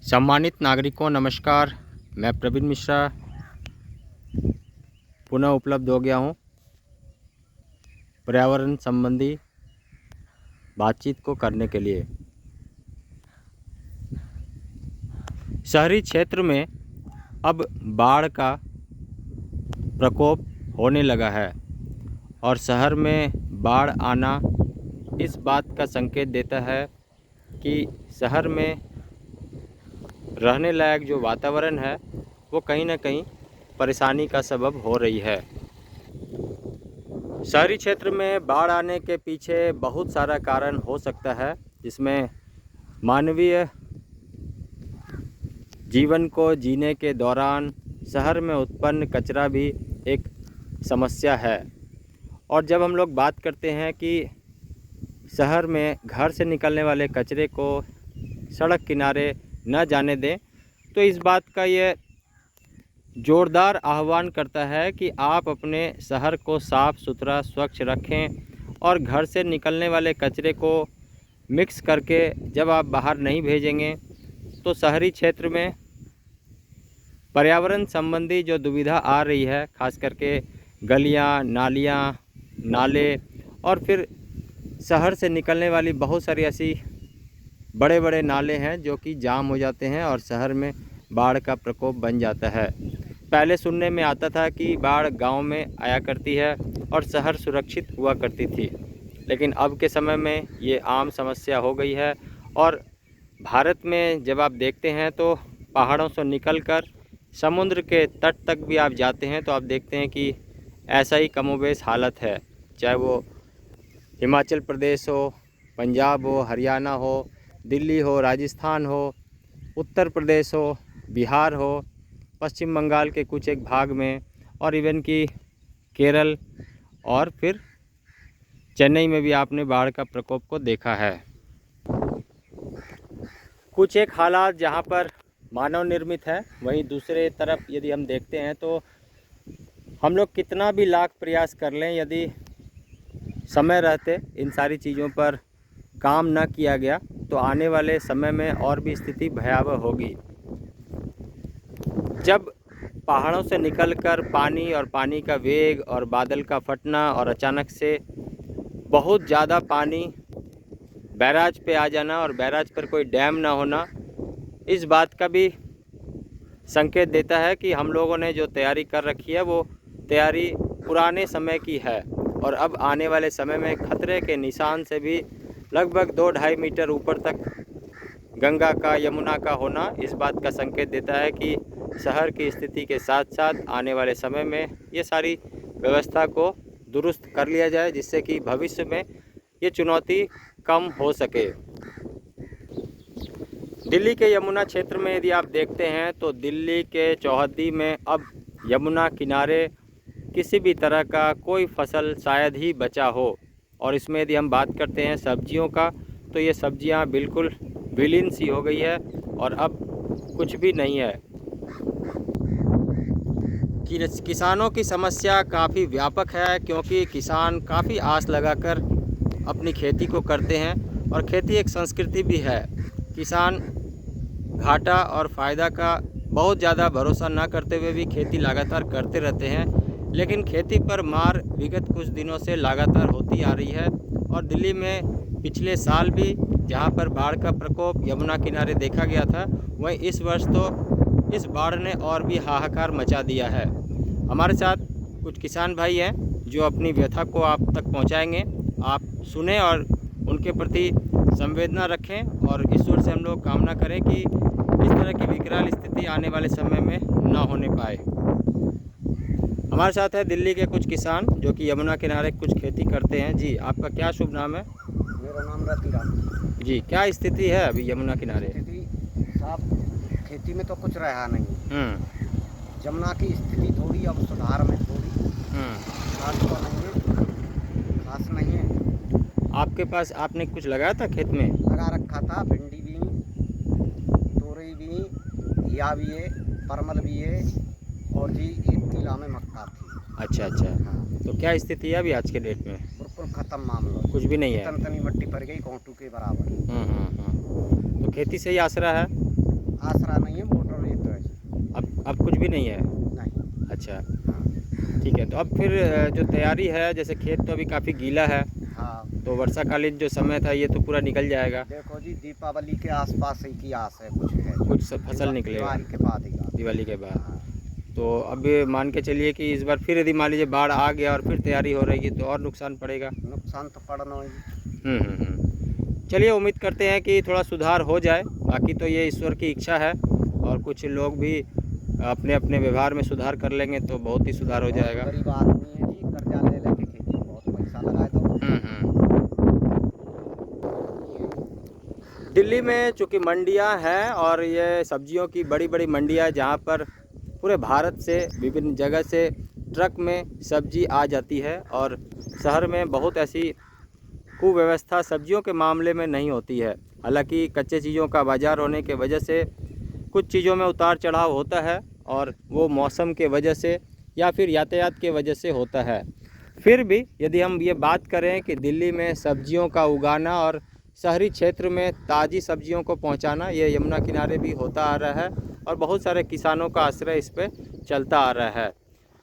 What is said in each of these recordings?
सम्मानित नागरिकों नमस्कार। मैं प्रवीण मिश्रा पुनः उपलब्ध हो गया हूँ पर्यावरण संबंधी बातचीत को करने के लिए। शहरी क्षेत्र में अब बाढ़ का प्रकोप होने लगा है और शहर में बाढ़ आना इस बात का संकेत देता है कि शहर में रहने लायक जो वातावरण है वो कहीं ना कहीं परेशानी का सबब हो रही है। शहरी क्षेत्र में बाढ़ आने के पीछे बहुत सारा कारण हो सकता है, जिसमें मानवीय जीवन को जीने के दौरान शहर में उत्पन्न कचरा भी एक समस्या है। और जब हम लोग बात करते हैं कि शहर में घर से निकलने वाले कचरे को सड़क किनारे न जाने दें, तो इस बात का ये जोरदार आह्वान करता है कि आप अपने शहर को साफ़ सुथरा स्वच्छ रखें और घर से निकलने वाले कचरे को मिक्स करके जब आप बाहर नहीं भेजेंगे तो शहरी क्षेत्र में पर्यावरण संबंधी जो दुविधा आ रही है, खास करके गलियां, नालियां, नाले और फिर शहर से निकलने वाली बहुत सारी ऐसी बड़े बड़े नाले हैं जो कि जाम हो जाते हैं और शहर में बाढ़ का प्रकोप बन जाता है। पहले सुनने में आता था कि बाढ़ गांव में आया करती है और शहर सुरक्षित हुआ करती थी, लेकिन अब के समय में ये आम समस्या हो गई है। और भारत में जब आप देखते हैं तो पहाड़ों से निकलकर समुद्र के तट तक भी आप जाते हैं तो आप देखते हैं कि ऐसा ही कमोबेश हालत है, चाहे वो हिमाचल प्रदेश हो, पंजाब हो, हरियाणा हो, दिल्ली हो, राजस्थान हो, उत्तर प्रदेश हो, बिहार हो, पश्चिम बंगाल के कुछ एक भाग में और इवन कि केरल और फिर चेन्नई में भी आपने बाढ़ का प्रकोप को देखा है। कुछ एक हालात जहां पर मानव निर्मित है, वहीं दूसरे तरफ यदि हम देखते हैं तो हम लोग कितना भी लाख प्रयास कर लें, यदि समय रहते इन सारी चीज़ों पर काम न किया गया तो आने वाले समय में और भी स्थिति भयावह होगी। जब पहाड़ों से निकलकर पानी और पानी का वेग और बादल का फटना और अचानक से बहुत ज़्यादा पानी बैराज पे आ जाना और बैराज पर कोई डैम ना होना, इस बात का भी संकेत देता है कि हम लोगों ने जो तैयारी कर रखी है वो तैयारी पुराने समय की है और अब आने वाले समय में खतरे के निशान से भी लगभग 2-2.5 मीटर ऊपर तक गंगा का, यमुना का होना इस बात का संकेत देता है कि शहर की स्थिति के साथ साथ आने वाले समय में ये सारी व्यवस्था को दुरुस्त कर लिया जाए, जिससे कि भविष्य में ये चुनौती कम हो सके। दिल्ली के यमुना क्षेत्र में यदि आप देखते हैं तो दिल्ली के चौहद्दी में अब यमुना किनारे किसी भी तरह का कोई फसल शायद ही बचा हो। और इसमें यदि हम बात करते हैं सब्जियों का, तो ये सब्जियां बिल्कुल विलीन सी हो गई है और अब कुछ भी नहीं है। किसानों की समस्या काफ़ी व्यापक है, क्योंकि किसान काफ़ी आस लगाकर अपनी खेती को करते हैं और खेती एक संस्कृति भी है। किसान घाटा और फ़ायदा का बहुत ज़्यादा भरोसा ना करते हुए भी खेती लगातार करते रहते हैं, लेकिन खेती पर मार विगत कुछ दिनों से लगातार होती आ रही है। और दिल्ली में पिछले साल भी जहां पर बाढ़ का प्रकोप यमुना किनारे देखा गया था, वहीं इस वर्ष तो इस बाढ़ ने और भी हाहाकार मचा दिया है। हमारे साथ कुछ किसान भाई हैं जो अपनी व्यथा को आप तक पहुंचाएंगे। आप सुने और उनके प्रति संवेदना रखें और ईश्वर से हम लोग कामना करें कि इस तरह की विकराल स्थिति आने वाले समय में ना होने पाए। हमारे साथ है दिल्ली के कुछ किसान जो कि यमुना किनारे कुछ खेती करते हैं। जी, आपका क्या शुभ नाम है? मेरा नाम रतिराम जी, क्या स्थिति है अभी यमुना किनारे? स्थिति साहब, खेती में तो कुछ रहा नहीं। यमुना की स्थिति थोड़ी अब सुधार में, थोड़ी खास तो नहीं है, खास नहीं है। आपके पास आपने कुछ लगाया था खेत में? लगा रखा था, भिंडी भी, तोरई भी, घिया भी है, परमल भी है और जी एक किला में मक्का थी। अच्छा अच्छा। तो क्या स्थिति है अभी आज के डेट में? बिल्कुल ख़त्म मामला, कुछ भी नहीं है। तनी तनी मट्टी पड़ गई, कौटू के बराबर। तो खेती से ही आसरा है। आसरा नहीं है, मोटर ये तो है। अब कुछ भी नहीं है। नहीं। अच्छा, ठीक है। तो अब फिर जो तैयारी है, जैसे खेत तो अभी काफ़ी गीला है, हाँ, तो वर्षाकालीन जो समय था ये तो पूरा निकल जाएगा। देखो जी, दीपावली के आसपास ही की आस है, कुछ है, कुछ फसल निकलेगा दिवाली के बाद ही का। दिवाली के बाद। हाँ, तो अब ये मान के चलिए कि इस बार फिर यदि मान लीजिए बाढ़ आ गया और फिर तैयारी हो रहेगी तो और नुकसान पड़ेगा। नुकसान तो पड़ना ही। चलिए, उम्मीद करते हैं कि थोड़ा सुधार हो जाए। बाकी तो ये ईश्वर की इच्छा है, और कुछ लोग भी अपने अपने व्यवहार में सुधार कर लेंगे तो बहुत ही सुधार हो जाएगा। गरीब आदमी है जी, कर्जा ले लेके खेती में बहुत पैसा लगाए तो। दिल्ली में चूँकि मंडियां हैं, और ये सब्जियों की बड़ी बड़ी मंडियां, जहां पर पूरे भारत से विभिन्न जगह से ट्रक में सब्जी आ जाती है, और शहर में बहुत ऐसी कुव्यवस्था सब्जियों के मामले में नहीं होती है। हालांकि कच्चे चीज़ों का बाज़ार होने के वजह से कुछ चीज़ों में उतार चढ़ाव होता है, और वो मौसम के वजह से या फिर यातायात के वजह से होता है। फिर भी यदि हम ये बात करें कि दिल्ली में सब्जियों का उगाना और शहरी क्षेत्र में ताज़ी सब्जियों को पहुंचाना, ये यमुना किनारे भी होता आ रहा है, और बहुत सारे किसानों का आश्रय इस पे चलता आ रहा है।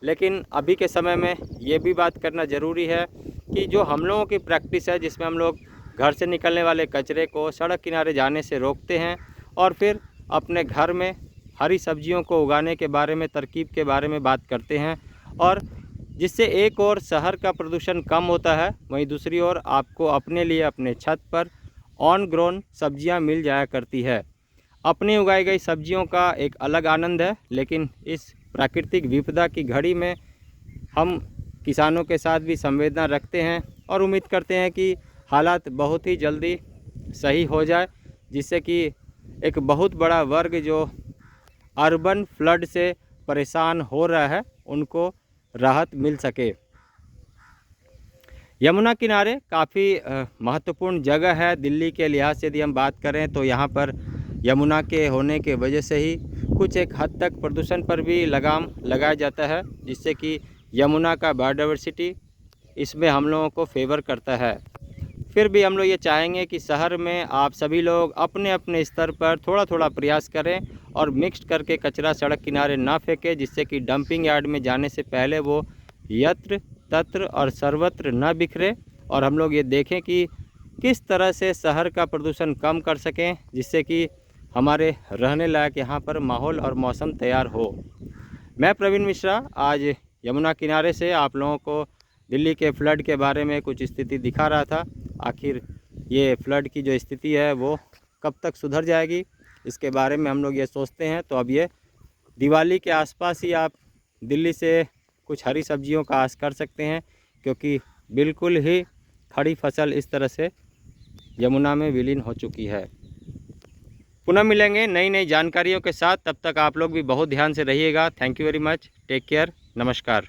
लेकिन अभी के समय में ये भी बात करना ज़रूरी है कि जो हम लोगों की प्रैक्टिस है, जिसमें हम लोग घर से निकलने वाले कचरे को सड़क किनारे जाने से रोकते हैं, और फिर अपने घर में हरी सब्जियों को उगाने के बारे में, तरकीब के बारे में बात करते हैं, और जिससे एक और शहर का प्रदूषण कम होता है, वहीं दूसरी ओर आपको अपने लिए अपने छत पर ऑन ग्रोन सब्जियां मिल जाया करती है। अपनी उगाई गई सब्जियों का एक अलग आनंद है, लेकिन इस प्राकृतिक विपदा की घड़ी में हम किसानों के साथ भी संवेदना रखते हैं, और उम्मीद करते हैं कि हालात बहुत ही जल्दी सही हो जाए, जिससे कि एक बहुत बड़ा वर्ग जो अर्बन फ्लड से परेशान हो रहा है, उनको राहत मिल सके। यमुना किनारे काफ़ी महत्वपूर्ण जगह है दिल्ली के लिहाज से। यदि हम बात करें तो यहाँ पर यमुना के होने के वजह से ही कुछ एक हद तक प्रदूषण पर भी लगाम लगाया जाता है, जिससे कि यमुना का बायोडाइवर्सिटी इसमें हम लोगों को फेवर करता है। फिर भी हम लोग ये चाहेंगे कि शहर में आप सभी लोग अपने अपने स्तर पर थोड़ा थोड़ा प्रयास करें, और मिक्स करके कचरा सड़क किनारे ना फेंकें, जिससे कि डंपिंग यार्ड में जाने से पहले वो यत्र तत्र और सर्वत्र न बिखरे, और हम लोग ये देखें कि किस तरह से शहर का प्रदूषण कम कर सकें, जिससे कि हमारे रहने लायक यहाँ पर माहौल और मौसम तैयार हो। मैं प्रवीण मिश्रा आज यमुना किनारे से आप लोगों को दिल्ली के फ्लड के बारे में कुछ स्थिति दिखा रहा था। आखिर ये फ्लड की जो स्थिति है वो कब तक सुधर जाएगी, इसके बारे में हम लोग ये सोचते हैं। तो अब ये दिवाली के आसपास ही आप दिल्ली से कुछ हरी सब्जियों का आस कर सकते हैं, क्योंकि बिल्कुल ही खड़ी फसल इस तरह से यमुना में विलीन हो चुकी है। पुनः मिलेंगे नई नई जानकारियों के साथ, तब तक आप लोग भी बहुत ध्यान से रहिएगा। Thank you very much, take care, नमस्कार।